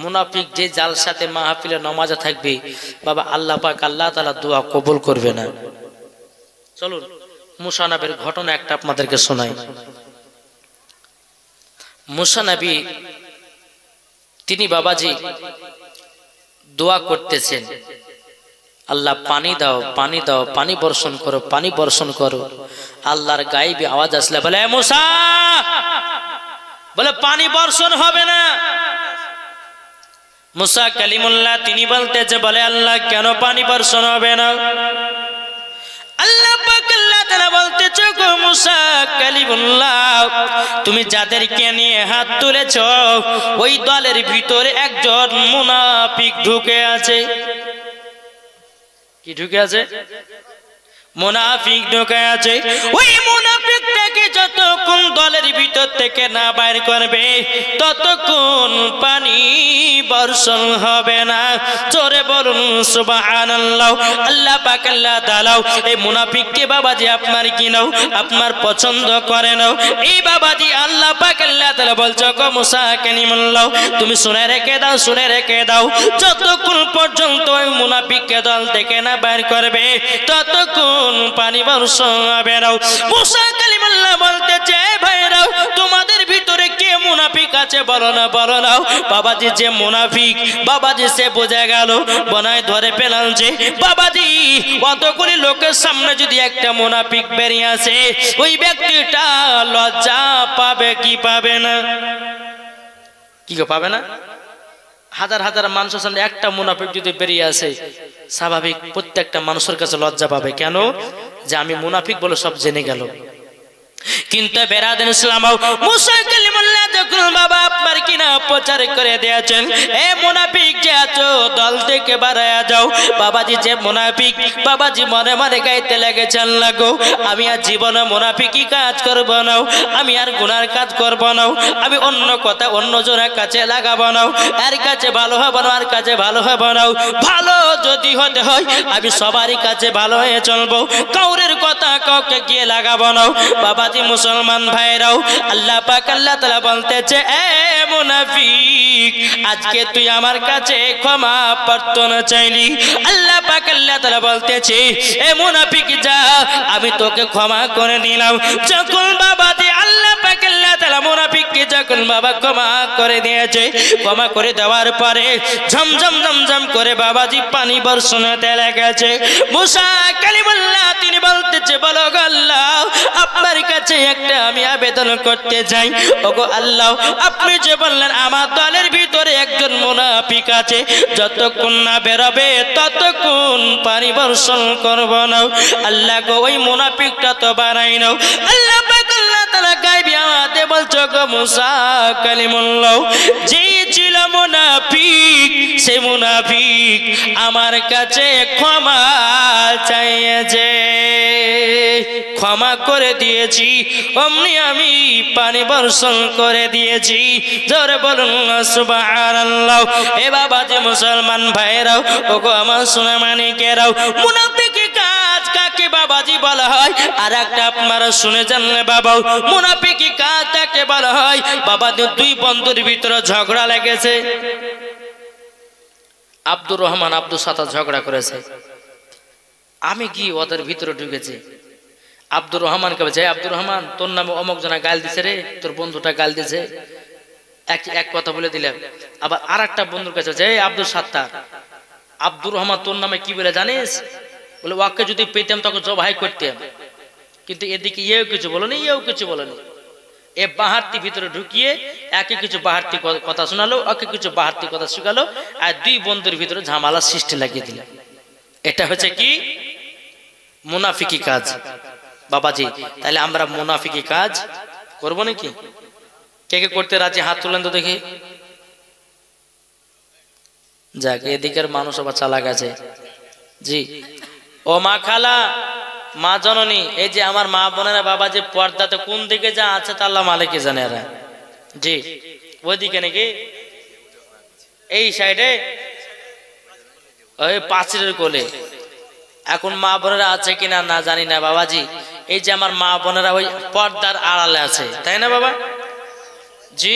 মুনাফিক যে জালসাতে মাহফিলে নামাজে থাকবে বাবা আল্লাহ পাক আল্লাহ তাআলা দোয়া কবুল করবে না। চলুন মুসা নবীর ঘটনা একটা আপনাদেরকে শোনাই। মুসা নবী তিনি বাবাজি দোয়া করতেছেন, আল্লাহ পানি দাও পানি দাও, পানি বর্ষণ করো পানি বর্ষণ করো। আল্লাহর গায়েবী আওয়াজ আসলে বলে মুসা, বলে পানি বর্ষণ হবে না। মুসা কালিমুল্লাহ তিনি বলতেছে, বলে আল্লাহ কেন পানি বর্ষণ হবে না? আল্লাহ পাক আল্লাহ তাআলা বলতেছে, গো মুসা কালিমুল্লাহ তুমি যাদেরকে নিয়ে হাত তুলেছো ওই দলের ভিতরে একজন মুনাফিক ঢুকে আছে। কি ঢুকে আছে? মুনাফিক ঢুকে আছে। ওই মুনাফিকটাকে যতক্ষণ দলের ভিতর থেকে না বাইর করবে ততক্ষণ পানি বর্ষণ হবে না। জোরে বলুন সুবহানাল্লাহ। আল্লাহ পাক আল্লাহ তাআলা এই মুনাফিককে বাবাজি আপনার কি নাও, আপনার পছন্দ করে নাও। এই বাবাজি আল্লাহ পাক আল্লাহ তাআলা বলছো, গো মুসা কালিমুল্লাহ তুমি শুনে রেখে দাও, শুনে রেখে দাও, যতক্ষণ পর্যন্ত ওই মুনাফিককে দল থেকে না বাইর করবে ততক্ষণ পানি বর্ষণ হবে না। মুসা কালিমুল্লাহ বলতেছে, ভাইরাও তোমাদের ভিতরে কে মুনাফিক আছে বলো না, বলো না। বাবাজি যে মুনাফিক বাবাজি সে বোঝা গেল, বনায় ধরে পেলাম যে বাবাজি অতগুলি লোকের সামনে যদি একটা মুনাফিক বেরিয়ে আসে ওই ব্যক্তিটা লজ্জা পাবে কি পাবে না? কি পাবে না? হাজার হাজার মানুষের সামনে একটা মুনাফিক যদি বেরিয়ে আসে স্বাভাবিক প্রত্যেকটা মানুষের কাছে লজ্জা পাবে। কেন? যে আমি মুনাফিক বলে সব জেনে গেল। কিন্তু বেরাদান ইসলাম মুসা কালিমুল্লাহ যখন বাবা আপনার কিনা প্রচার করে দিয়েছেন, এ মুনাফিক যে আছো দল থেকে বাড়ায়া যাও। বাবাজি যে মুনাফিক বাবাজি মনে মনে গাইতে লেগেছেন, লাগো আমি আর জীবনে মুনাফিকি কাজ করব না, আমি আর গুনার কাজ করব না, আমি অন্য কথা অন্য জনের কাছে লাগাবো না, এর কাছে ভালো হবে না, আর কাছে ভালো হবে না। ভালো যদি হতে হয় আমি সবারই কাছে ভালো হয়ে চলবো, কাউরের কথা কাউকে গিয়ে লাগাবো না। বাবা মুসলমান ভাইরাও আল্লাহ পাক আল্লাহ তাআলা বলতেছে, এ মুনাফিক আজকে তুই আমার কাছে ক্ষমা প্রার্থনা চাইলি, আল্লাহ পাক আল্লাহ তাআলা বলতেছে, এ মুনাফিক যা আমি তোকে ক্ষমা করে দিলাম। যখন বাবাজি আল্লাহ পাক আল্লাহ তাআলা মুনাফিককে যখন বাবা ক্ষমা করে দিয়েছে, ক্ষমা করে দেওয়ার পরে ঝমঝম ঝমঝম করে বাবাজি পানি বর্ষণ হতে লেগেছে। মুসা কালিমুল্লাহ তিনি বলতেছে, বলো গো আল্লাহ আপনার কাছে একটা আমি আবেদন করতে চাই। ওগো আল্লাহ আপনি যে বললেন আমার দলের ভিতরে একজন মুনাফিক আছে, যতক্ষণ না বেরোবে ততক্ষণ পানি বর্ষণ করব না। আল্লাহ গো ওই মুনাফিকটা তো বানাই নাও। আল্লাহ পাক আল্লাহ তাআলা গায়বী আওয়াজে বলছো, গো মুসা কালিমুল্লাহ যে ছিল মুনাফিক সে মুনাফিক আমার কাছে ক্ষমা চাইছে, ক্ষমা করে দিয়েছি, অমনি আমি পানি বর্ষণ করে দিয়েছি। জোরে বলুন সুবহানাল্লাহ। এ বাবা যে মুসলমান ভাইরাও ওগো আমার সোনা মানিকেরাও, মুনাফিকি কাজ কাকে বাবাজি বলা হয় আর একটা আপনারা শুনে জানলে বাবা মুনাফিকি কাজ কাকে বলা হয়। বাবা দুই বন্ধুর ভিতরে ঝগড়া লেগেছে, আব্দুর রহমান আব্দুর সাথে ঝগড়া করেছে। আমি কি ওদের ভিতরে ঢুকেছি, আব্দুর রহমানকে বলছে, আব্দুর রহমান তোর নামে অমুক জনা গাল দিছে রে, তোর বন্ধুটা গাল দিছে, এক কথা বলে দিলাম। আবার আর একটা বন্ধুর কাছে বলছে, আব্দুল সাত্তার আব্দুর রহমান তোর নামে কি বলে জানিস? বলে ওকে যদি পেতাম তখন জবাই করতাম, কিন্তু এদিকে ইয়েও কিছু বলেনি ইয়েও কিছু বলেনি। এ বাহার্তি ভিতরে ঢুকিয়ে একে কিছু বাহার্তি কথা শোনালো, ওকে কিছু বাহার্তি কথা শুকালো, আর দুই বন্ধুর ভিতরে ঝামেলা সৃষ্টি লাগিয়ে দিল। এটা হচ্ছে কি মুনাফিকি কাজ। বাবাজি তাহলে আমরা মুনাফিকি কাজ করবো নাকি? কে কে করতে রাজি হাত তুলেন তো দেখি। যাক এদিকের মানুষ আবার চালাক আছে। জি ও মা খালা মা জননী, এই যে আমার মা বোনেরা বাবা যে পর্দাতে কোন দিকে যা আছে তা আল্লাহ মালিকই জানে। এরা জি ওইদিকে নাকি এই সাইডে ওই পাঁচিলের কোলে এখন মা বোনেরা আছে কিনা না জানি না বাবাজি। এই যে আমার মা বোনেরা ওই পর্দার আড়ালে আছে তাই না বাবা? জি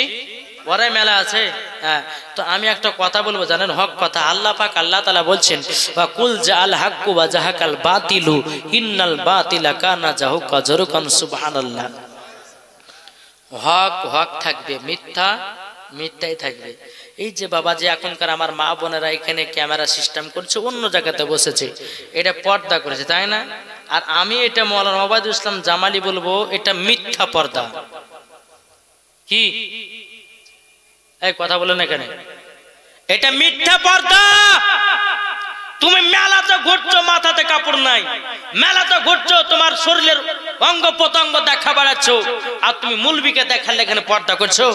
ওরাই মেলা আছে। হ্যাঁ, তো আমি একটা কথা বলবো জানেন, হক কথা। আল্লাহ পাক আল্লাহ তাআলা বলছেন ওয়া কুল জাআল হাক্কু ওয়া জাহাকাল বাতিলু ইন্নাল বাতিলা কানা জাহুকা জারুকান। সুবহানাল্লাহ। হক হক থাকবে, মিথ্যা মিথ্যাই থাকবে। এই যে বাবা যে এখনকার আমার মা বোনেরা এখানে ক্যামেরা সিস্টেম করছে, অন্য জায়গাতে বসেছে, এটা পর্দা করেছে, তাই না? আর আমি এটা মাওলানা ওবায়দুল ইসলাম জামালি বলবো এটা মিথ্যা পর্দা। কি এই কথা বলেন এখানে, এটা মিথ্যা পর্দা। তুমি মেলাতে ঘুরছো, মাথাতে কাপড় নাই, মেলাতে ঘুরছো, তোমার শরীরের অঙ্গ প্রত্যঙ্গ দেখা বেড়াচ্ছ, আর তুমি মুলবিকে দেখালে এখানে পর্দা করছো?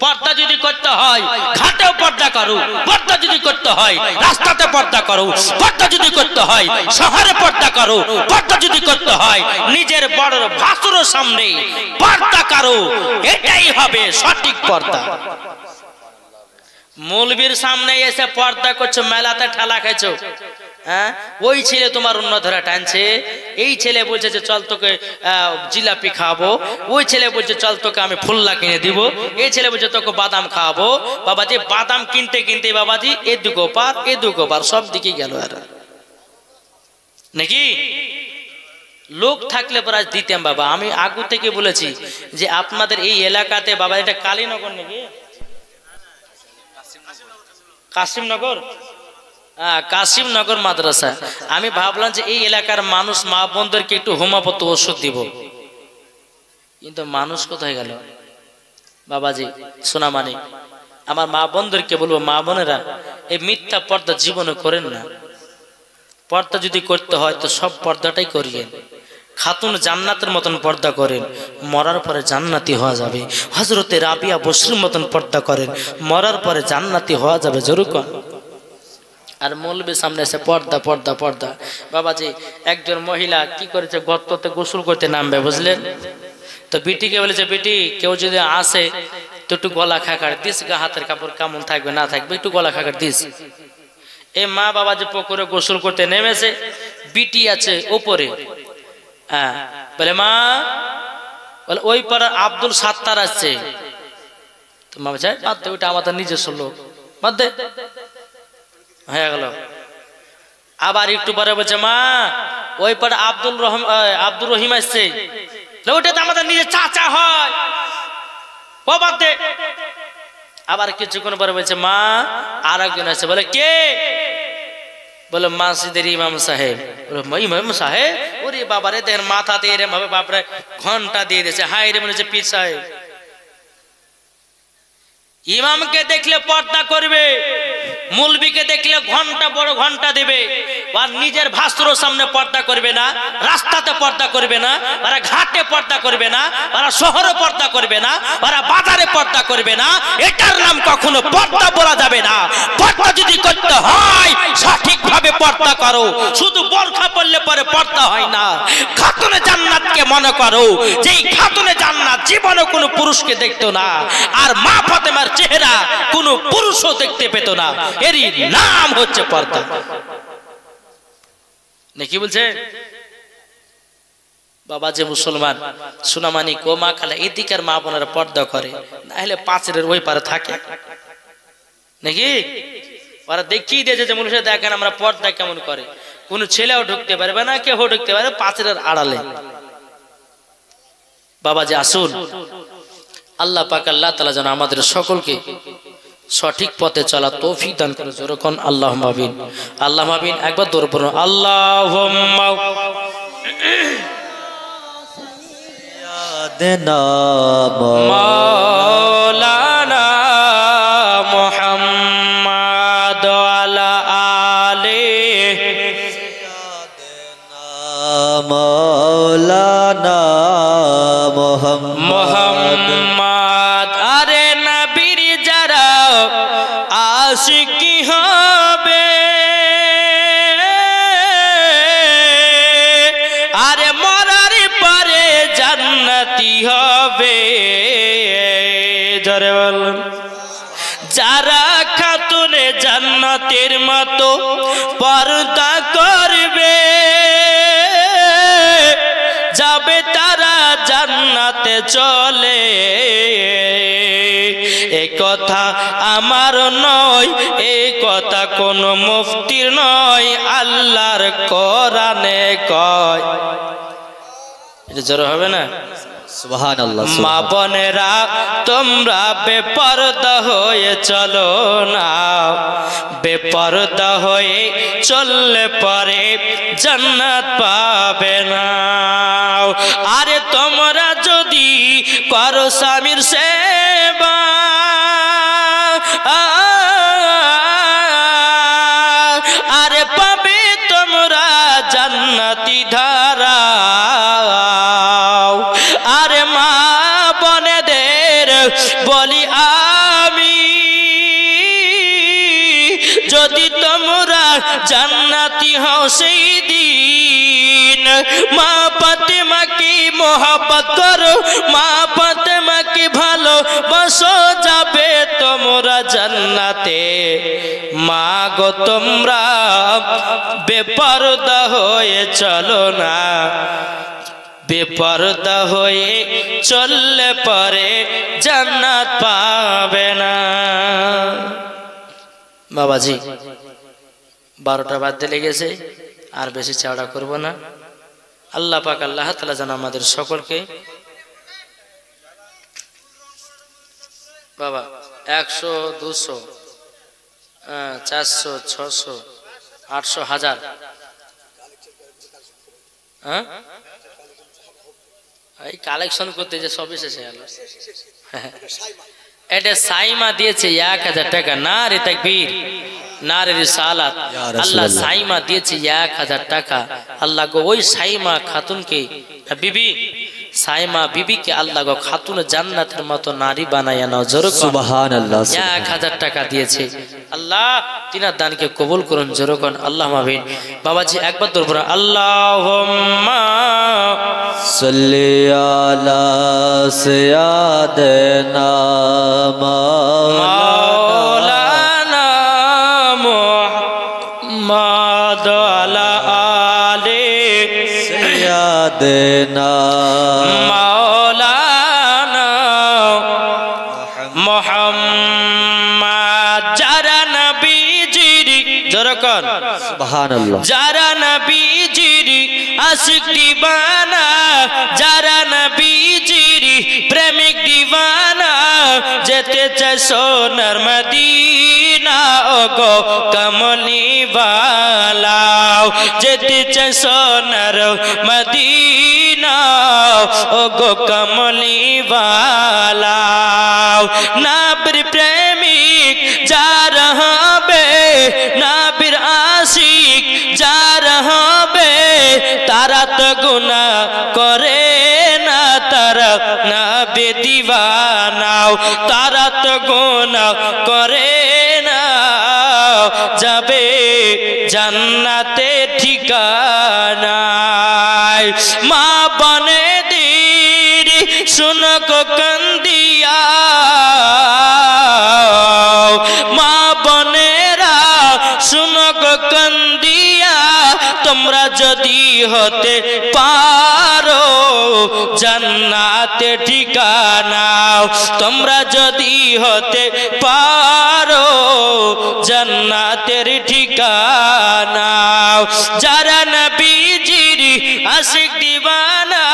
পর্দা যদি করতে হয় ঘাটেও পর্দা করো, পর্দা যদি করতে হয় রাস্তাতে পর্দা করো, পর্দা যদি করতে হয় শহরে পর্দা করো, পর্দা যদি করতে হয় নিজের বড় ভাসুরের সামনে পর্দা করো, এটাই হবে সঠিক পর্দা। মৌলবীর সামনে এসে পর্দা করছো, মেলাতে ঠেলা খাইছো, হ্যাঁ, ওই ছেলে তোমার অন্য ধরা টানছে, এই ছেলে বলছে যে চল তোকে জিলাপি খাওয়াবো, ওই ছেলে বলছে চল তোকে আমি ফুল্লা কিনে দিব, এই ছেলে বলছে তোকে বাদাম খাওয়াবো। বাবাজি বাদাম কিনতে কিনতে বাবাজি এ দুগো পার সব দিকে গেল। আর নাকি লোক থাকলে পরে আজ দিতাম বাবা। আমি আগু থেকে বলেছি যে আপনাদের এই এলাকাতে বাবা, এটা কালীনগর নাকি কাশিমনগর, কাশিমনগর মাদ্রাসা। আমি ভাবলাম যে এই এলাকার মানুষ মা বোনদেরকে একটু হোমিওপ্যাথি ওষুধ দিব, কিন্তু মানুষ কোথায় গেল বাবাজি? শোনা মানে আমার মা বোনদেরকে বলবো, মা বোনেরা এই মিথ্যা পর্দা জীবনে করেন না। পর্দা যদি করতে হয় তো সব পর্দাটাই করিয়েন। খাতুন জান্নাতের মতন পর্দা করেন, মরার পরে জান্নাতি হওয়া যাবে। হযরতে রাবিয়া বসরির মতন পর্দা করেন, মরার পরে জান্নাতি হওয়া যাবে। জরুর কর। আর মৌলবীর সামনে এসে পর্দা পর্দা পর্দা। বাবাজি একজন মহিলা কি করেছে, গর্ততে গোসল করতে নামবে, বুঝলেন তো? বিটিকে বলেছে, বিটি কেউ যদি আসে তো একটু গলা খাকার দিস, গা হাতের কাপড় কেমন থাকবে না থাকবে একটু গলা খাকার দিস। এই মা বাবা যে পুকুরে গোসল করতে নেমেছে, বিটি আছে ওপরে, হ্যাঁ, বলে মা, বলে ওই পাড়ার আব্দুল সাত্তার আসছে। তো মা বলছে ওইটা আমাদের নিজস্ব লোক, বাদ দে, হয়ে গেল। আবার একটু পরে বলছে মা, ওই পাড়া আব্দুর রহিম আসছে, ওইটা তো আমাদের নিজের চাচা হয়, ও বাদ দে। আবার কিছুক্ষণ পরে বলছে মা, আর একজন আসছে, বলে কে? বলে মসজিদের ইমাম সাহেব। ইমাম সাহেব? ওরে বাবারে, দেখেন মাথাতে এরম ভাবে বাপরে ঘন্টা দিয়ে দিয়েছে, হাই রে মনে হচ্ছে পীর সাহেব। ইমামকে দেখলে পর্দা করবে, মুলবিকে দেখলে ঘন্টা বড় ঘন্টা দেবে, আর নিজের ভাস্ত্রর সামনে পর্দা করবে না, রাস্তাতে পর্দা করবে না, ওরা ঘাটে পর্দা করবে না, ওরা শহরে পর্দা করবে না, ওরা বাজারে পর্দা করবে না। এটার নাম কখনো পর্দা বলা যাবে না। পর্দা যদি করতে হয় সঠিকভাবে পর্দা করো, শুধু বোরখা পরলে পরে পর্দা হয় না। খাতুনে জান্নাতকে মনে করো, যেই খাতুনে জান্নাত জীবনে কোনো পুরুষকে দেখতো না, আর মা ফাতেমার চেহারা কোনো পুরুষও দেখতে পেত না, এরই নাম হচ্ছে পর্দা। নাকি বলছে বাবা? যে মুসলমান সুনামানি কো মা খালা এদিকের মা বোনেরা পর্দা করে, না হলে পাঁচের ওই পারে থাকে নাকি? ওরা দেখিয়ে দিয়েছে যে মানুষের দেখেন আমরা পর্দা কেমন করে, কোন ছেলেও ঢুকতে পারবে না, কেউ ঢুকতে পারবে পাঁচের আড়ালে। বাবা যে আসুন, আল্লাহ পাক আল্লাহ তাআলা যেন আমাদের সকলকে সঠিক পথে চলা তৌফিক দান করে। যখন আল্লাহুম্মা আমিন, আল্লাহুম্মা আমিন। একবার দরুদ পড়ুন, আল্লাহুম্মা সাইয়্যিদানা মাওলানা মুহাম্মাদ ওয়ালা আলিহি সাইয়্যিদানা মাওলানা মুহাম্মাদ। আরে নবীর যারা আশিকি হবে, আরে মরার পরে জান্নাতি হবে। জোরে বলুন। যারা খাতুনে জান্নাতের মতো পর্দা করবে, যাবে তারা জান্নাত জান্নাতে চলে। এই কথা আমার নয়, এই কথা কোন মুফতির নয়, আল্লাহর কোরআনে কয়। এটা জোরে হবে না? সুবহানাল্লাহ। মা বোনেরা তোমরা বেপরদা হয়ে চলো না, বেপরদা হয়ে চললে পরে জান্নাত পাবে না। আরে তোমরা যদি করো স্বামীর সেবা, আরে পাবে তোমরা জান্নাতি ধারা। আরে মা বোনেদের বলি আমি, যদি তোমরা জান্নাতি হও সেই দিন মা ফাতেমাকে মোহাব্বত করো, মা ফাতেমাকে ভালোবাসো, যাবে তোমরা জান্নাতে। মা গো তোমরা বেপরদা হয়ে চলো না, বেপরদা হয়ে চললে পরে জান্নাত পাবে না। বাবাজি 12টা বাজতে লেগেছে, আর বেশি চওড়া করব না। আল্লাহ পাক আল্লাহ তাআলা যেন আমাদের সকলকে বাবা 100 200 400 600 800 1000 এই কালেকশন করতে যে সবই শেষ হয়ে গেল। এটা সাইমা দিয়েছে 1000 টাকা। না রে তাকবীর, না রে রিসালাত। আল্লাহ সাইমা দিয়েছে 1000 টাকা। আল্লাহ গো ওই সাইমা খাতুনকে, বিবি সাইমা বিবিকে আল্লাহ গো খাতুন জান্নাতের মতো নারী বানায়া নাও। জোরে সুবহানাল্লাহ। 1000 টাকা দিয়েছে। আল্লাহ তিনার দানকে কবুল করুন। জোরে কোন আল্লাহুম্মা আমিন। বাবাজি একবার দরুদ পড়ুন, আল্লাহুম্মা সাল্লি আলা সাইয়্যিদিনা মাওলানা মুহাম্মদ আলা আলি সাইয়্যিদিনা মাওলানা মুহাম্মদ। যারা নবীজির জোরকন সুবহানাল্লাহ, যারা নবীজির আশিক দিওয়ানা, যারা নবীজির প্রেমিক দিওয়ানা, যেতে চায় সোনার মদিনা ও গো কমলি ওয়ালা, যেতে চায় সোনার মদিনা ও গো কমলি ওয়ালা। নবীর প্রেমিক যারা হবে, নবীর আশিক যারা হবে, তারা তো গুনাহ করে না, তারা নবী দিওয়ানা, তারা তো গুনাহ করে না, যাবে জান্নাতে ঠিকানায়। মা বনেদের শুনো গো কান্দিয়া, মা বনেরা শুনো গো কান্দিয়া, তোমরা যদি হতে পারো জান্নাতে ঠিকানা, তোমরা যদি হতে পারো জান্নাতের ঠিকানা। যারা নবীজির আশিক দিওয়ানা,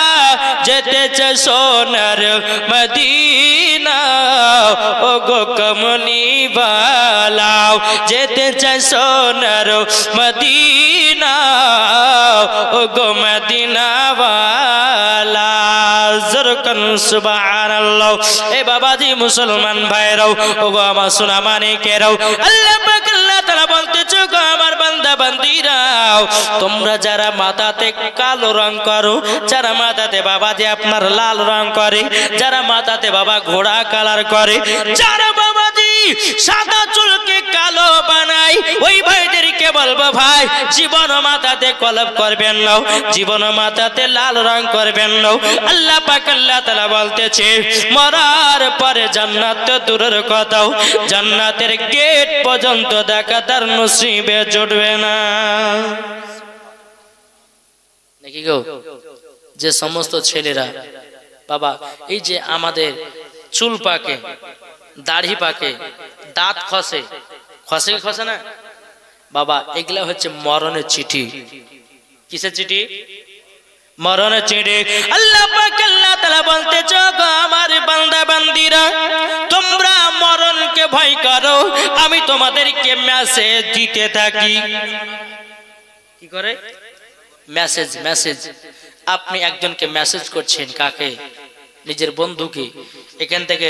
যেতে চায় সোনার মদিনা ও গো কমলি ওয়ালা, যেতে চায় সোনার মদিনা ও গো মদিনা ওয়ালা। জরকন সুবহানাল্লাহ। এ বাবাজি মুসলমান ভাইরাও ও গো আমার সোনা মানিকেরাও, আল্লাহ পাক আল্লাহ তাআলা বলতেছে গো আমার বান্দা বান্দীরাও, তোমরা যারা মাথাতে কালো রং করো, যারা মাথাতে বাবাজি আপনার লাল রং করে, যারা মাথাতে বাবা ঘোড়া কালার করে, যারা বাবাজি সাদা চুলকে কালো বানাই, ওই ভাইদেরকে বলবো ভাই জীবন মাথাতে কলব করবেন না, জীবন মাথাতে লাল রং করবেন না। আল্লাহ পাক আল্লাহ তাআলা বলতেছে মরার পরে জান্নাত তো দূরের কথাও, জান্নাতের গেট পর্যন্ত দেখা তার নসিবে জুটবে না। নাকি গো? যে সমস্ত ছেলেরা বাবা এই যে আমাদের চুল পাকে, দাড়ি পাকে, দাঁত খসে, খসে কি খসে না বাবা, এগুলা হচ্ছে মরণের চিঠি। কিসের চিঠি? মরণের চিঠি। আল্লাহ পাক আল্লাহ তাআলা বলতেছে গো আমার বান্দা বান্দীরা, তোমরা মরণকে ভয় করো, আমি তোমাদেরকে মেসেজ দিতে থাকি। কি করে? মেসেজ। মেসেজ আপনি একজনকে মেসেজ করছেন, কাকে? নিজের বন্ধুকে। এখান থেকে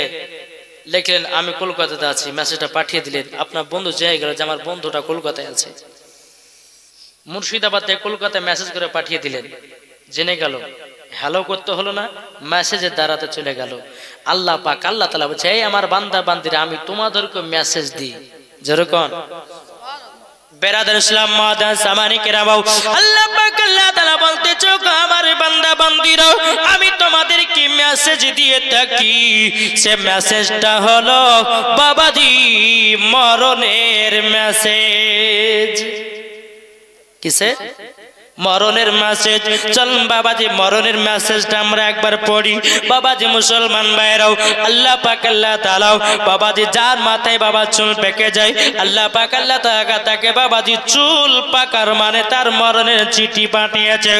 লিখলেন আমি কলকাতাতে আছি, মেসেজটা পাঠিয়ে দিলেন, আপনার বন্ধু জেনে গেল যে আমার বন্ধুটা কলকাতায় আছে। মুর্শিদাবাদ থেকে কলকাতায় মেসেজ করে পাঠিয়ে দিলেন, জেনে গেল, হ্যালো করতে হলো না, মেসেজের দ্বারাতে চলে গেল। আল্লাহ পাক আল্লাহ তাআলা বলছে এই আমার বান্দা বান্দিরা, আমি তোমাদেরকে মেসেজ দিই। যেরকম বেরাদার ইসলাম মাদান সামানি কেরামাও, আল্লাহ পাক আল্লাহ তাআলা বলতেছে আমার বান্দা বান্দিরা, আমি তোমাদেরকে মেসেজ দিয়ে থাকি। সে মেসেজটা হলো বাবাজি মরণের মেসেজ। কিসে? মরণের মেসেজ। চল বাবাজি মরণের মেসেজটা আমরা একবার পড়ি। বাবাজি মুসলমান ভাইরাও, আল্লাহ পাক আল্লাহ তাআলা বাবাজি যার মাথায় বাবা চুল পেকে যায়, আল্লাহ পাক আল্লাহ তাআলা তাকে বাবাজি চুল পাকার মানে তার মরণের চিঠি পাঠিয়েছে।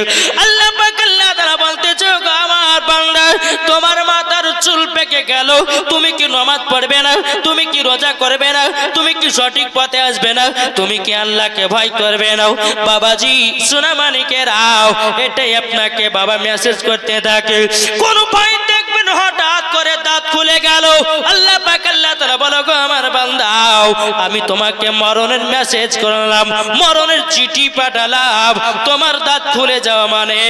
আল্লাহ পাক আল্লাহ তাআলা বলতেছে আমার বান্দা, তোমার মাথার চুল পেকে গেল, তুমি কি নামাজ পড়বে না? তুমি কি রোজা করবে না? তুমি কি সঠিক পথে আসবে না? তুমি কি আল্লাহকে ভয় করবে না? বাবাজি শোনা মানিকেরাও, এটাই আপনাকে বাবা মেসেজ করতে থাকে। কোন ভয় দেখবেন হঠাৎ করে দাঁত খুলে গেল, আল্লাহ পাক আল্লাহ তাআলা বলো গো আমার বান্দাও, আমি তোমাকে মরণের মেসেজ করলাম, মরণের চিঠি পাঠালাম। তোমার দাঁত খুলে যাওয়া মানে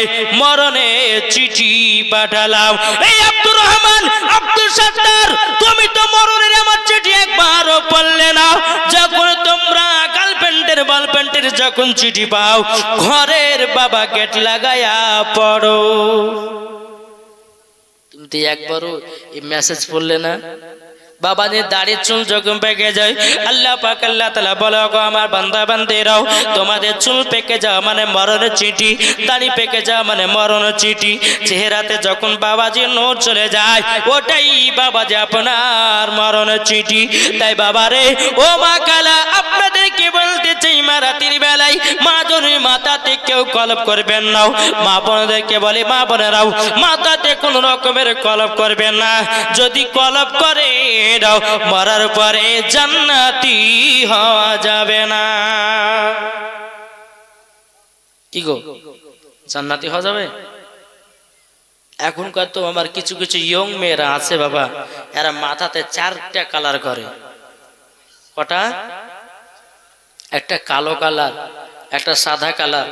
মরণের চিঠি পাঠালাম। এই আব্দুর রহমান, আব্দুল সত্তার, তুমি তো মরণের আমার চিঠি একবারও পড়লে না। যখন তোমরা গার্লফ্রেন্ডের বলফ্রেন্ডের যখন চিঠি পাও, ঘরের বাবা গেট লাগায়া পড়ো। তুমি তো একবারও এই মেসেজ পড়লে না। বাবা নে দাড়ি চুল যখন পেকে যায়, আল্লাহ পাক আল্লাহ তাআলা বলে গো আমার বান্দা বান্দিরাও, তোমাদের চুল পেকে যাওয়া মানে মরণের চিঠি, দাড়ি পেকে যাওয়া মানে মরণের চিঠি। চেহারাতে যখন বাবাজি নূর চলে যায়, ওটাই বাবাজি আপনার মরণের চিঠি। তাই বাবারে ও মা কালা, আপনাদেরকে বলতে চাই মা রাতের বেলায় মা জনের মাথাতে কেউ কলপ করবেন না। মা বোনদেরকে বলে মা বোনেরাও মাথাতে কোন রকমের কলপ করবেন না। যদি কলপ করে মরার পরে জান্নাতি হওয়া যাবে না। কি গো, জান্নাতি হওয়া যাবে? এখনকার তো আমার কিছু কিছু ইয়ং মেয়েরা আছে বাবা, এরা মাথাতে 4টা কালার করে। কটা? একটা কালো কালার, একটা সাদা কালার,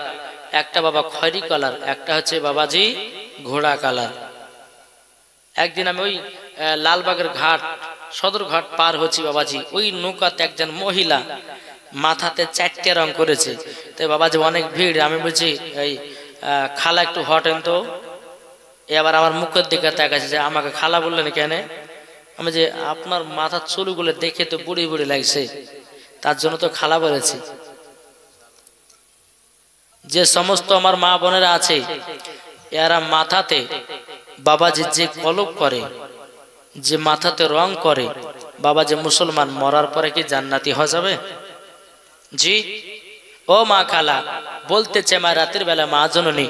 একটা বাবা খয়েরি কালার, একটা হচ্ছে বাবাজি ঘোড়া কালার। একদিন আমি ওই লালবাগের ঘাট, সদর ঘাট পার হচ্ছি বাবাজি, ওই নৌকাতে একজন মহিলা মাথাতে 4টে রং করেছে। তো বাবাজি অনেক ভিড়, আমি বলছি এই খালা একটু হটেন তো। এবার আমার মুখের দিকে তাকাচ্ছে যে আমাকে খালা বললেন কেন? আমি যে আপনার মাথার চুলগুলো দেখে তো বুড়ি বুড়ি লাগছে, তার জন্য তো খালা বলেছি। যে সমস্ত আমার মা বোনেরা আছে, এরা মাথাতে বাবাজি যে কলপ করে, যে মাথাতে রং করে, বাবা যে মুসলমান মরার পরে কি জান্নাতি হয়ে যাবে? জি ও মা খালা বলতেছে মা রাতের বেলা মা জননী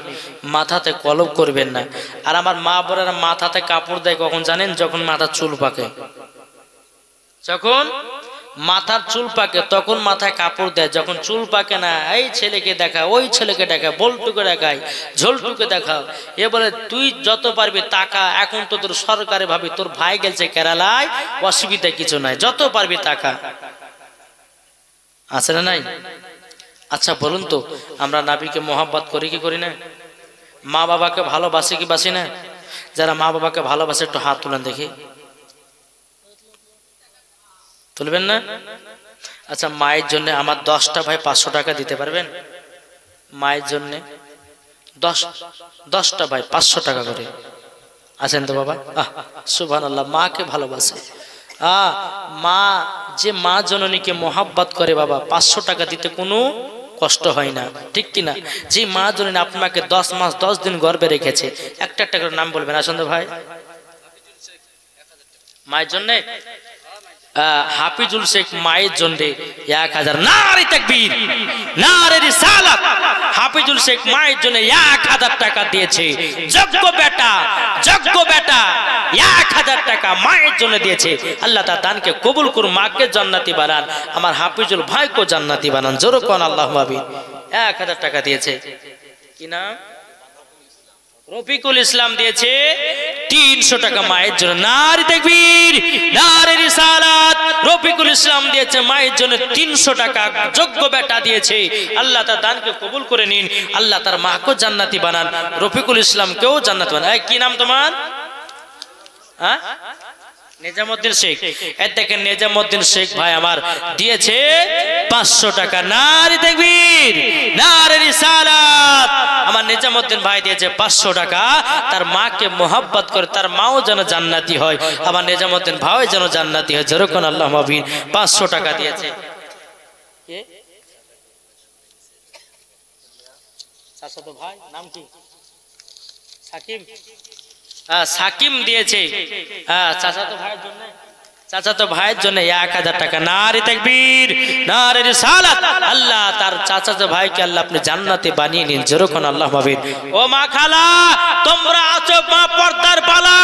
মাথাতে কলপ করবেন না। আর আমার মা বোনেরা মাথাতে কাপড় দেয় কখন জানেন? যখন মাথার চুল পাকে। যখন মাথার চুল পাকে তখন মাথায় কাপড় দেয়। যখন চুল পাকে না, এই ছেলেকে দেখা, ওই ছেলেকে দেখা, বলটুকে দেখায়, ঝোলটুকে দেখাও। এ বলে তুই যত পারবি টাকা, এখন তো তোর সরকারে ভাবি তোর ভাই গেছে কেরালায়, অসুবিধা কিছু নাই, যত পারবি টাকা। আছে না নাই? আচ্ছা বলুন তো, আমরা নাবিকে মোহাব্বত করি কি করি না? মা বাবাকে ভালোবাসি কি বাসি না? যারা মা বাবাকে ভালোবাসে একটু হাত তুলেন দেখি। তুলবেন না? আচ্ছা মায়ের জন্য আমার 10টা ভাই 500 টাকা দিতে পারবেন? মায়ের জন্য 10টা ভাই 500 টাকা করে আছেন তো বাবা? সুবহানাল্লাহ, মাকে ভালোবাসে। মা যে মা জননীকে মোহাব্বত করে বাবা, 500 টাকা দিতে কোনো কষ্ট হয় না, ঠিক কিনা? যে মা জননী আপনাকে 10 মাস 10 দিন গর্ভে রেখেছে, একটা একটা করে নাম বলবেন আসুন ভাই। মায়ের জন্য হাফিজুল শেখ মায়ের জন্য 1000, নারে তাকবীর, নারে রিসালাত। হাফিজুল শেখ মায়ের জন্য 1000 টাকা দিয়েছে। যোগ্য বেটা 1000 টাকা মায়ের জন্য দিয়েছে। আল্লাহ তার দানকে কবুল করুন, মাকে জান্নাতি বানান, আমার হাফিজুল ভাইকে জান্নাতি বানান। জোরে কোন আল্লাহুম্মা আমিন। 1000 টাকা দিয়েছে। কি নাম? রফিকুল ইসলাম দিয়েছে 300 টাকা মায়ের জন্য। নারে তাকবীর, নারে রিসালাত। রফিকুল ইসলাম দিয়েছে মায়ের জন্য 300 টাকা। যোগ্য বেটা দিয়েছে। আল্লাহ তার দানকে কবুল করে নিন, আল্লাহ তার মাকে জান্নাতি বানান, রফিকুল ইসলামকেও জান্নাতি বানান। কি নাম তোমার? হ্যাঁ, নিজামউদ্দিন শেখ। দেখেন নিজামউদ্দিন শেখ ভাই আমার দিয়েছে 500 টাকা। নারে তাকবীর, নারে রিসালাত। আমার নিজামউদ্দিন ভাই দিয়েছে 500 টাকা। তার মাকে মোহাব্বত করে তার মাও যেন জান্নাতি হয়, আমার নিজামউদ্দিন ভাই যেন জান্নাতি হয়। যেরকম আল্লাহুম্মা আমিন। 500 টাকা দিয়েছে। কে? চাচাতো ভাই নাম কি? সাকিব। সাকিম দিয়েছে চাচাতো ভাইয়ের জন্য 1000 টাকা। নারে তাকবীর, নারে রিসালাত। আল্লাহ তার চাচাতো ভাইকে আল্লাহ আপনি জান্নাতে বানিয়ে নিন। যেরকম আল্লাহুম্মা আমিন। ও মা খালা, তোমরা আছো মা পর্দার পালা।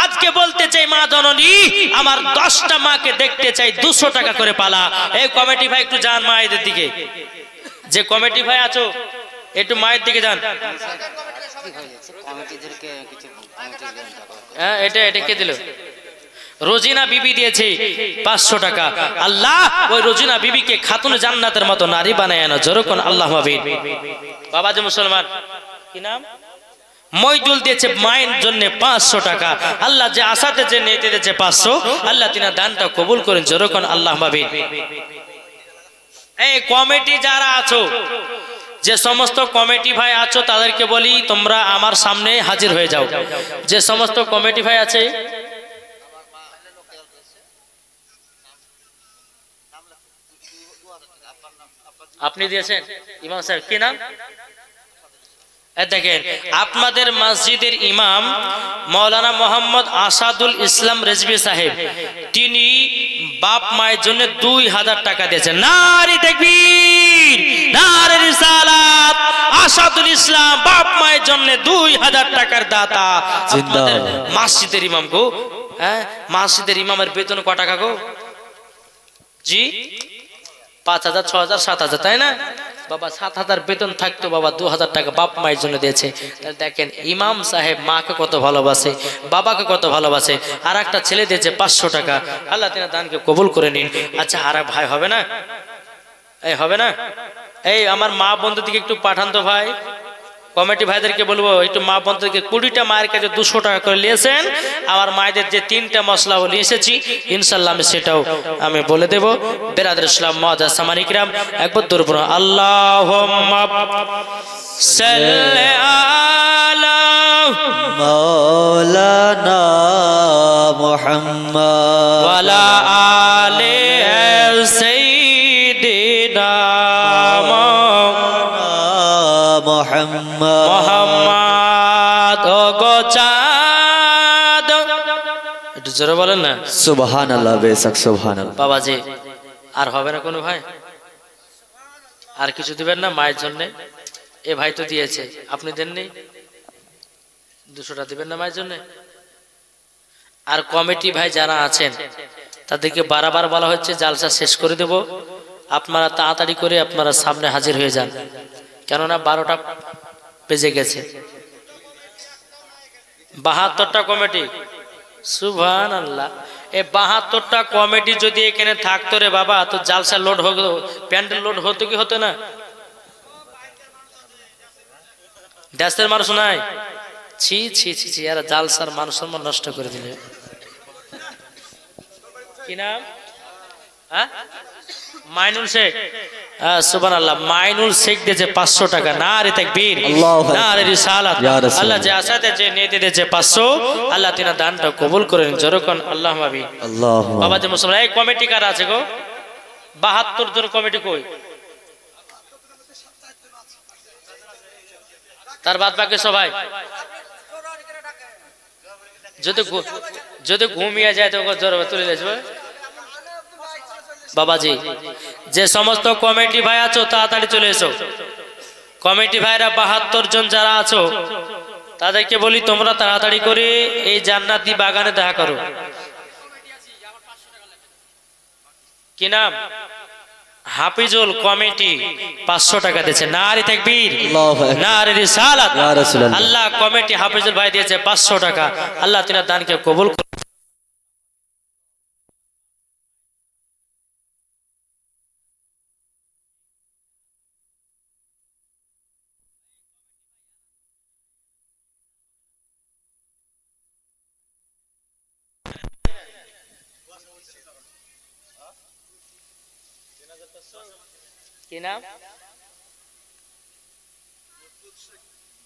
আজকে বলতে চাই মা জননী, আমার 10টা মাকে দেখতে চাই, 200 টাকা করে পালা। এই কমিটি ভাই একটু যান মায়েদের দিকে। যে কমিটি ভাই আছো একটু মায়ের দিকে যান। এটা কে দিল? রোজিনা বিবি দিয়েছে 500 টাকা। আল্লাহ ওই রোজিনা বিবিকে খাতুন জান্নাতের মতো নারী বানায় আনো। যেরকম আল্লাহুম্মা আমিন। বাবা যে মুসলমান, কি নাম? মইদুল দিয়েছে মায়ের জন্য 500 টাকা। আল্লাহ যে আসাতে যে নিতে দিয়েছে 500, আল্লাহ তিনার দানটা কবুল করেন। যেরকম আল্লাহুম্মা আমিন। এই কমিটি যারা আছো, যে সমস্ত কমিটি ভাই আছো তাদেরকে বলি তোমরা আমার সামনে হাজির হয়ে যাও। যে সমস্ত কমিটি ভাই আছে, আপনি দিয়েছেন ইমাম সাহেব, কি নাম? দেখেন আপনাদের মসজিদের ইমাম মাওলানা মোহাম্মদ আসাদুল ইসলাম রেজভী সাহেব, তিনি বাপ মায়ের জন্য 2000 টাকা দিয়েছেন। নারে তাকবীর, নারে রিসালাত। আসাদুল ইসলাম বাপ মায়ের জন্য 2000 টাকার দাতা। আপনাদের মসজিদের ইমাম গো, হ্যাঁ মসজিদের ইমামের বেতন কত টাকা গো? জি 5000, 6000, 7000, তাই না বাবা? 7000 বেতন থাকতো বাবা, 2000 টাকা বাপ মায়ের জন্য দিয়েছে। দেখেন ইমাম সাহেব মাকে কত ভালোবাসে, বাবাকে কত ভালোবাসে। আর একটা ছেলে দিয়েছে 500 টাকা। আল্লাহ তিনার দানকে কবুল করে নিন। আচ্ছা আর ভাই হবে না? এই হবে না? এই আমার মা বন্ধুর দিকে একটু পাঠান তো ভাই। কমিটি ভাইদেরকে বলবো একটু মা বন্ধুদেরকে 20টা মায়ের কাছে 200 টাকা করে নিয়েছেন। আমার মায়েদের যে 3টা মশলা নিয়ে এসেছি ইনশাল্লাহ আমি সেটাও আমি বলে দেব। বেরাদর ইসলাম মুআজ্জাজ সামানিক রাম, একবার দরুদ পড়ুন। আল্লাহুম্মা সাল্লি আলা মাওলানা মুহাম্মদ ওয়া আলা আলি সাইয়্যিদিনা মোহাম্মদ। ও গো চাঁদ, একটু জোরে বলেন না সুবহানাল্লাহ, বেশক সুবহানাল্লাহ। বাবাজি আর হবে না কোনো ভাই? আর কিছু দিবেন না মায়ের জন্য? এ ভাই তো দিয়েছে, আপনি দেননি? 200টা দিবেন না মায়ের জন্য? আর কমিটি ভাই যারা আছেন তাদেরকে বারবার বলা হচ্ছে জালসা শেষ করে দেব, আপনারা তাড়াতাড়ি করে আপনারা সামনে হাজির হয়ে যান, কেননা 12টা বেজে গেছে। 72টা কমিটি, সুবহানাল্লাহ। এই 72টা কমিটি যদি এখানে থাকতো রে বাবা, তো জালসা লোড হতো, প্যান্ডেল লোড হতো কি হতো না? দেশের মানুষ নাই? ছি ছি ছি ছি, এরা জালসার মানুষ নষ্ট করে দিলে। কি নাম? হ্যাঁ মাইনুল শেখ। সুবহানাল্লাহ, মাইনুল শেখ দিয়েছে 500 টাকা। নারে তাকবীর, নারে রিসালাত। আল্লাহ যে আসাতে যে নিতে দিয়েছে 500, আল্লাহ তিনার দানটা কবুল করেন। জরকন আল্লাহুম্মা আমিন। বাবা যে মুসলমান, এই কমিটি কারা আছে গো? 72 জন কমিটি কই? তার বাদ বাকি সবাই যদি ঘুমিয়ে যায় তো জ্বর তুলে আসবে। বাবাজি যে সমস্ত কমিটি ভাই আছো তাড়াতাড়ি চলে এসো। কমিটি ভাইরা 72 জন যারা আছো তাদেরকে বলি তোমরা তাড়াতাড়ি করে এই জান্নাতি বাগানে দেখা করো। কি নাম? হাফিজুল কমিটি 500 টাকা দিয়েছে। নারে তাকবীর, নারে রিসালাত। আল্লাহ কমিটি হাফিজুল ভাই দিয়েছে 500 টাকা। আল্লাহ তিনার দানকে কবুল করুন। কি নাম?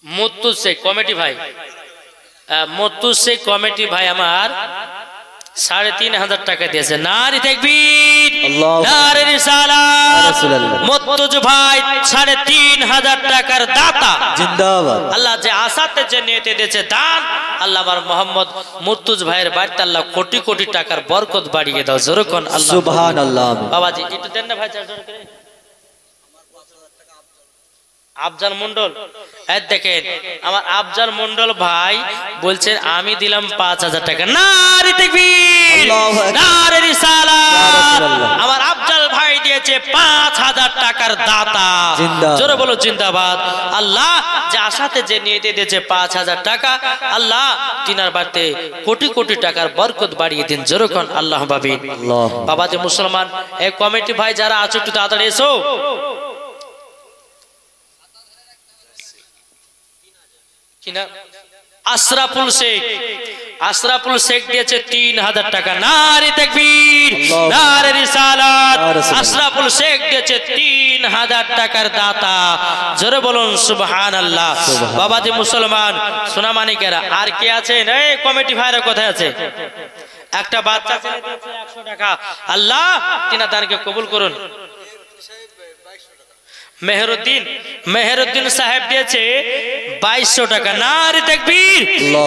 মুত্তু শেখ কমিটি ভাই, মুত্তু শেখ কমিটি ভাই আমার 3,500 টাকা দিয়েছে। নারে তাকবীর, নারে রিসালাত। মুত্তুজ ভাই 3,500 টাকার দাতা জিন্দাবাদ। আল্লাহ যে আশাতে যে নিয়তে দিয়েছে দান, আল্লাহ আমার মোহাম্মদ মুত্তুজ ভাইয়ের বাড়িতে আল্লাহ কোটি কোটি টাকার বরকত বাড়িয়ে দাও। জোরে কোন আল্লাহ সুবহানাল্লাহ। বাবাজি একটু দেন না ভাই, 4 জন করে। আফজাল মন্ডল, দেখেন আমার আফজাল মন্ডল ভাই বলছেন আমি দিলাম 5,000 টাকা। নারে তাকবীর, নারে রিসালাত। আমার আফজাল ভাই দিয়েছে 5,000 টাকার দাতা। জোরে বলো জিন্দাবাদ। আল্লাহ যে আশাতে যে নিয়তে দিয়েছে 5,000 টাকা, আল্লাহ তিনার বাড়িতে কোটি কোটি টাকার বরকত বাড়িয়ে দিন। জোরে কোন আল্লাহ বাবিন। বাবাজি মুসলমান এই কমিটি ভাই যারা আছো একটু তাড়াতাড়ি এসো। আশরাফুল শেখ, আশরাফুল শেখ দিয়েছে 3,000 টাকা। নারে তাকবীর, নারে রিসালাত। আশরাফুল শেখ দিয়েছে 3,000 টাকার দাতা। জোরে বলুন সুবহানাল্লাহ। বাবাজি মুসলমান সোনামানিকেরা আর কে আছেন? এই কমিটি ভাইরা কোথায় আছে? একটা বাচ্চা ছেলে দিয়েছে 100 টাকা। আল্লাহ তিনার দানকে কবুল করুন। মেহেরুদ্দিন সাহেব দিয়েছে 2200 টাকা। নারে তাকবীর,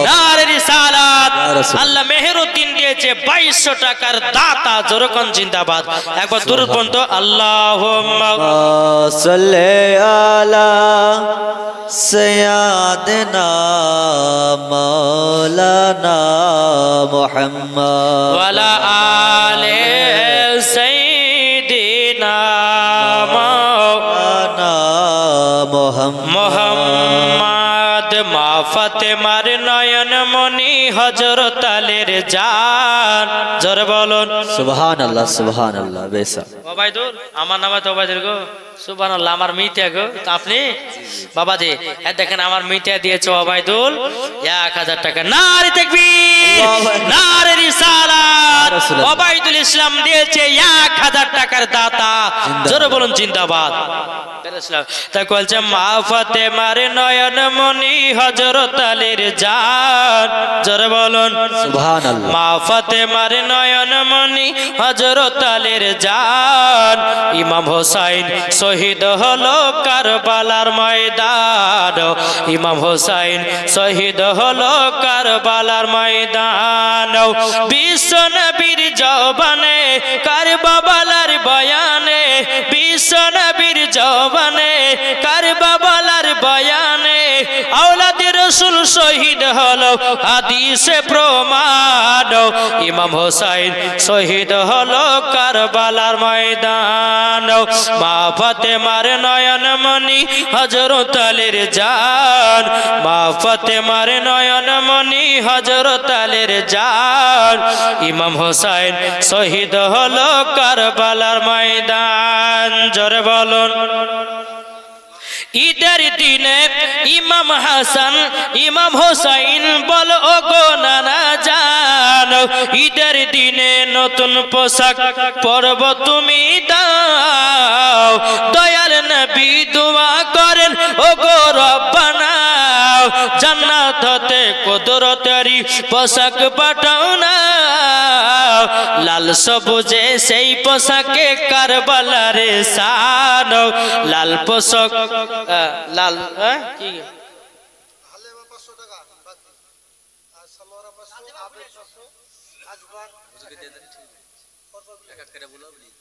নারে রিসালাত। আল্লাহ মেহেরুদ্দিন দিয়েছে 2200 টাকার দাতা। জোরে কোন জিন্দাবাদ। একবার দুরূদ পড়তো আল্লাহুম্মা সাল্লি আলা সাইয়্যিদিনা মাওলানা মুহাম্মদ ওয়া আলা আলি সাইয়্যিদিনা মোহাম্মদ। মা ফাতেমার নয়ন মনি হযরত আলীর জান। জোরে বলুন সুবহানাল্লাহ, সুবহানাল্লাহ। বেশা ওবাইদুল, আমার নাম তো ওবাইদুল গো। সুবহানাল্লাহ। আমার মিতা গো আপনি বাবাজি দেখেন আমার মিতা দিয়েছে ওবাইদুল 1000 টাকা। নারে তাকবীর, নারে রিসালাত। ওবাইদুল ইসলাম দিয়েছে 1000 টাকার দাতা। জোরে বলুন জিন্দাবাদ। তাই বলছে মা ফাতেমার নয়ন মনি হযরত আলীর জান। জোরে বলুন সুবহানাল্লাহ। মা ফাতেমার নয়ন মনি হযরত আলীর জান। ইমাম হোসাইন শহীদ হলো কারবালার ময়দান। ইমাম হোসাইন শহীদ হলো কারবালার ময়দান। বিশ্ব নবীর জবানে কারবালার বয়ানে, বিশ্ব নবীর জবানে কারবালার বয়ানে আওলাদে রাসূল শহীদ হলো হাদিসে প্রমাণ। ইমাম হোসাইন শহীদ হলো কারবালার ময়দান। মা ফাতেমার নয়ন মনি হযরত আলীর জান। মা ফাতেমার নয়ন মনি হযরত আলীর জান। ইমাম হোসাইন শহীদ হলো কারবালার ময়দান। জোরে বলুন। ঈদের দিনে ইমাম হাসান ইমাম হোসাইন বলো গো নানা জান। ঈদের দিনে নতুন পোশাক পরব তুমি দাও। দয়াল নবী দোয়া করেন ও গো রব্বানা, জান্নাত হতে কুদরতেরি পোশাক পাঠাও না। লাল সবুজে সেই পোশাকে কারবালার শান। লাল পোশাক লাল কি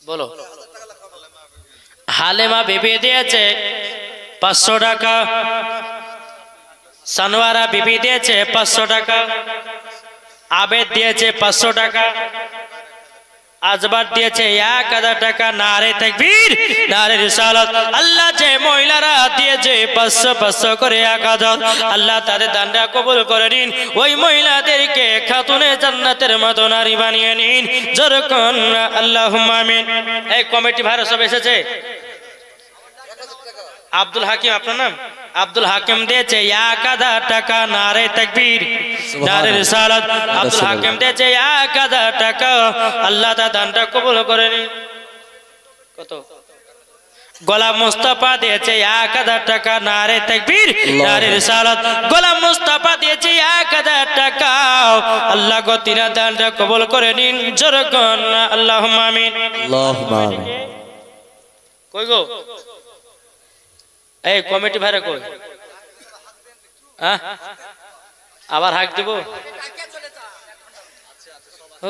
বলো। হালেমা বিবি দিয়েছে 500 টাকা, সানোয়ারা বিবি দিয়েছে 500 টাকা, আবেদ দিয়েছে 500 টাকা, আজবার দিয়েছে 1000 টাকা। নারে তাকবীর, নারে রিসালাত। আল্লাহ যে মহিলারা দিয়েছে 500 করে 1000, আল্লাহ তাদের দানটা কবুল করে নিন। ওই মহিলাদেরকে খাতুনে জান্নাতের মতো নারী বানিয়ে নিন। যেরকম আল্লাহুম্মা আমিন। এই কমিটি ভাইরা সব এসেছে। আব্দুল হাকিম, আপনার নাম? আব্দুল হাকিম দিয়েছে 1000 টাকা। নারে তাকবীর, নারে রিসালাত। আব্দুল হাকিম দিয়েছে 1000 টাকা। আল্লাহ তার দানটা কবুল করে নিন। কত? গোলাম মুস্তাফা দিয়েছে 1000 টাকা। নারে তাকবীর, নারে রিসালাত। গোলাম মুস্তাফা দিয়েছে 1000 টাকা। আল্লাহ গো তিনার দানটা কবুল করে নিন। যেরকম আল্লাহুম্মা আমিন, আল্লাহুম্মা আমিন। কই গো এই কমিটি ভাইরা কই? আবার হাঁক দিব?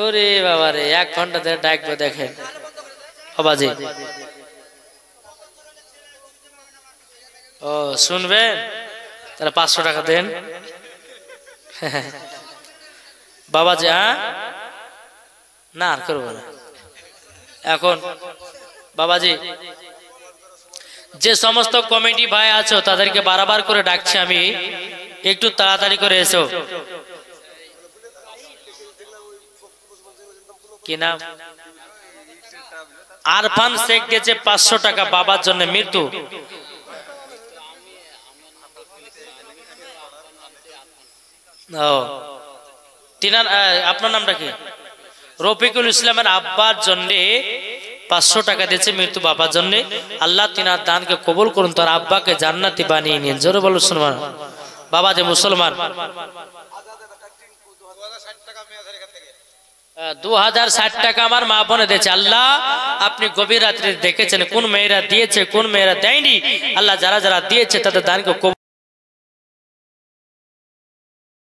ওরে বাবা রে, 1 ঘন্টা ধরে ডাকবো। দেখেন বাবাজি, ও শুনবেন? তাহলে 500 টাকা দেন বাবাজি। না আর করবো না এখন। বাবাজি, যে সমস্ত কমিটি ভাই আছো তাদেরকে বারবার করে ডাকছি আমি, একটু তাড়াতাড়ি করে এসো। কি নাম? আরফান শেখ গেছে 500 টাকা বাবার জন্য, মৃত্যু। ও তিনার, আপনার নামটা কি? রফিকুল ইসলামের আব্বার জন্য 500 টাকা দিয়েছে, মৃত্যু বাবার জন্য। আল্লাহ তিনার দানকে কবুল করুন, তার আব্বাকে জান্নাতি বানিয়ে নিন। জোরে বলো মুসলমান। বাবা যে মুসলমান, 2060 টাকা আমার মা বোনে দিয়েছে। আল্লাহ আপনি গভীর রাত্রে দেখেছেন কোন মেয়েরা দিয়েছে কোন মেয়েরা দেয়নি। আল্লাহ যারা যারা দিয়েছে তাদের দানকে